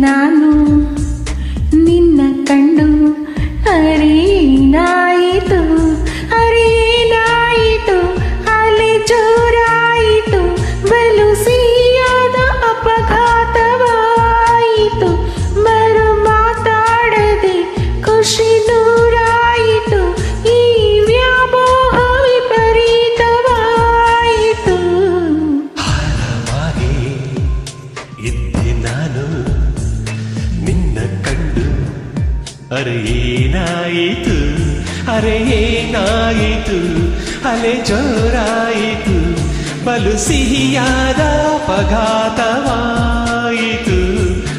ನಾನು ನಿನ್ನ ಕಂಡು ಅರೇನಾಯಿತು ಅರೇನಾಯಿತು ಅಲೆ ಜೋರಾಯಿತು ಬಲು ಸಿಹಿಯಾದ ಅಪಘಾತವಾಯಿತು ಮರು ಮಾತಾಡದೆ ಖುಷಿ ನೂರಾಯಿತು ಈ ವ್ಯಾಮೋಹ ವಿಪರೀತವಾಯಿತು ಹಾರವಾಗಿ ಇದ್ದೆ ನಾನು ನಿನ್ನ ಕಂಡು ಅರೇನಾಯಿತು ಅರೇನಾಯಿತು ಅಲೆ ಜೋರಾಯಿತು ಬಲು ಸಿಹಿಯಾದ ಅಪಘಾತವಾಯಿತು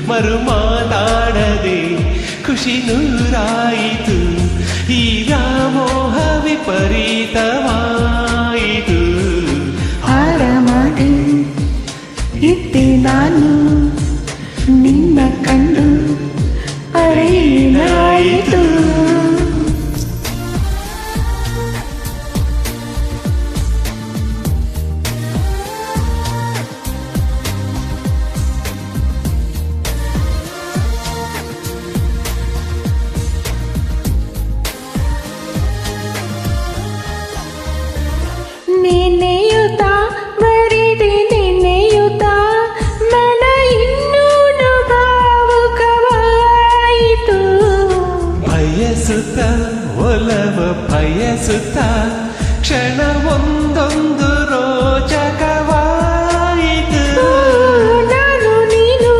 ಮರು ಮಾತಾಡದೆ ಖುಷಿ ನೂರಾಯಿತು ಈ ವ್ಯಾಮೋಹ ವಿಪರೀತವಾಯಿತು ಆರಾಮಾಗಿ ಇದ್ದೆ ನಾನು ನಿನ್ನ ಕಂಡು ಅರೇನಾಯಿತು ನೆನೆಯುತ್ತಾ ಬರಿದೆ ನೆನೆಯುತ್ತಾ ಮನ ಇನ್ನೂನು ಭಾವುಕವಾಯಿತು ಬಯಸುತ್ತ ಒಲವ ಬಯಸುತ್ತ ಕ್ಷಣ ಒಂದೊಂದು ರೋಚಕವಾಯಿತು ನಾನು ನೀನು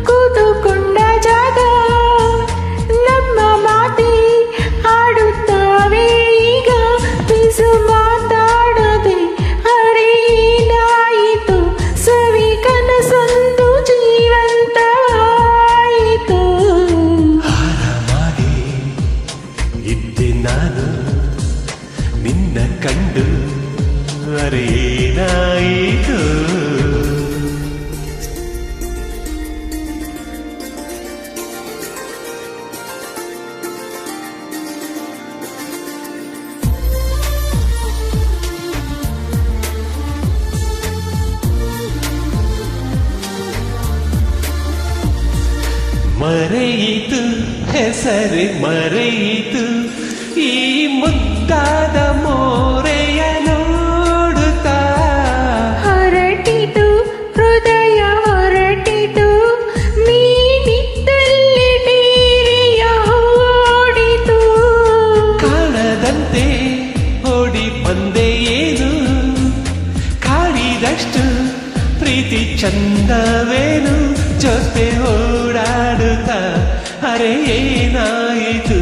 ಕೂತುಕೊಂಡ ಜಾಗ ನಮ್ಮ ಮಾತೆ ಆಡುತ್ತಾವೆ ಈಗ ಬಿಸು ಮಾತಾಡದೆ ಅರೇನಾಯಿತು ಸವಿ ಕನಸೊಂದು ಜೀವಂತವಾಯಿತು ಆರಾಮಾಗಿ ಇದ್ದೆ ನಾನು ನಿನ್ನ ಕಂಡು ಅರೇನಾಯಿತು ಮರೆಯಿತು ಹೆಸರು ಮರೆಯಿತು ಈ ಮುದ್ದಾದ ಮೋರೆಯ ನೋಡುತ್ತಾ ಹೊರಟಿತು ಹೃದಯ ಹೊರಟಿತು ನೀನಿದ್ದಲ್ಲಿ ಡೇರಿಯ ಓಡಿತು ಕಾಣದಂತೆ ಓಡಿ ಬಂದೆ ಏನು ಕಾಡಿದಷ್ಟು ಪ್ರೀತಿ ಚಂದವೇನು ಜೊತೆ ಓಡಾಡುತ್ತ ಅರೆ ಏನಾಯಿತು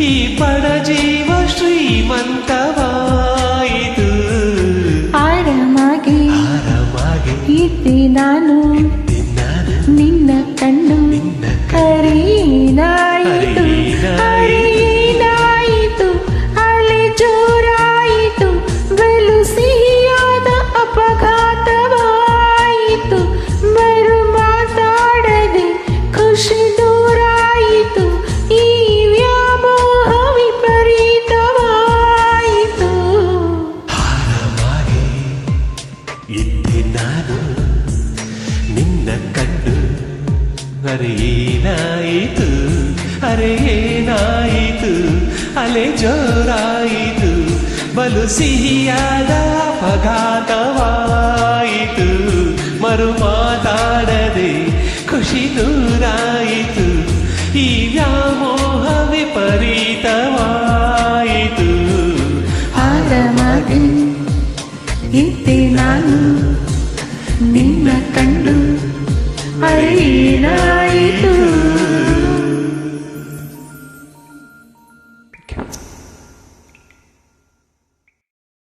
ಈ ಬಡ ಜೀವ ಶ್ರೀಮಂತವಾಯಿತು ಆರಾಮಾಗಿ ಇದ್ದೆ ನಾನು ನಿನ್ನ ಕಣ್ಣು ಅರೇನಾಯಿತು ಅರೇನಾಯಿತು ಅಲೆ ಜೋರಾಯಿತು ಬಲು ಸಿಹಿಯಾದ ಅಪಘಾತವಾಯಿತು ಮರು ಮಾತಾಡದೆ ಖುಷಿ ದೂರಾಯಿತು ಈ ವ್ಯಾಮೋಹ ವಿಪರೀತವಾಯಿತು ಆರಾಮಾಗಿ ಇದ್ದೆ ನಾನು ನಿನ್ನ ಕಂಡು ಅರೇನಾಯಿತು ಅರೇನಾಯಿತು ಅಲೆ ಜೋರಾಯಿತು ಬಲು ಸಿಹಿಯಾದ ಅಪಘಾತವಾಯಿತು ಮರು ಮಾತಾಡದೆ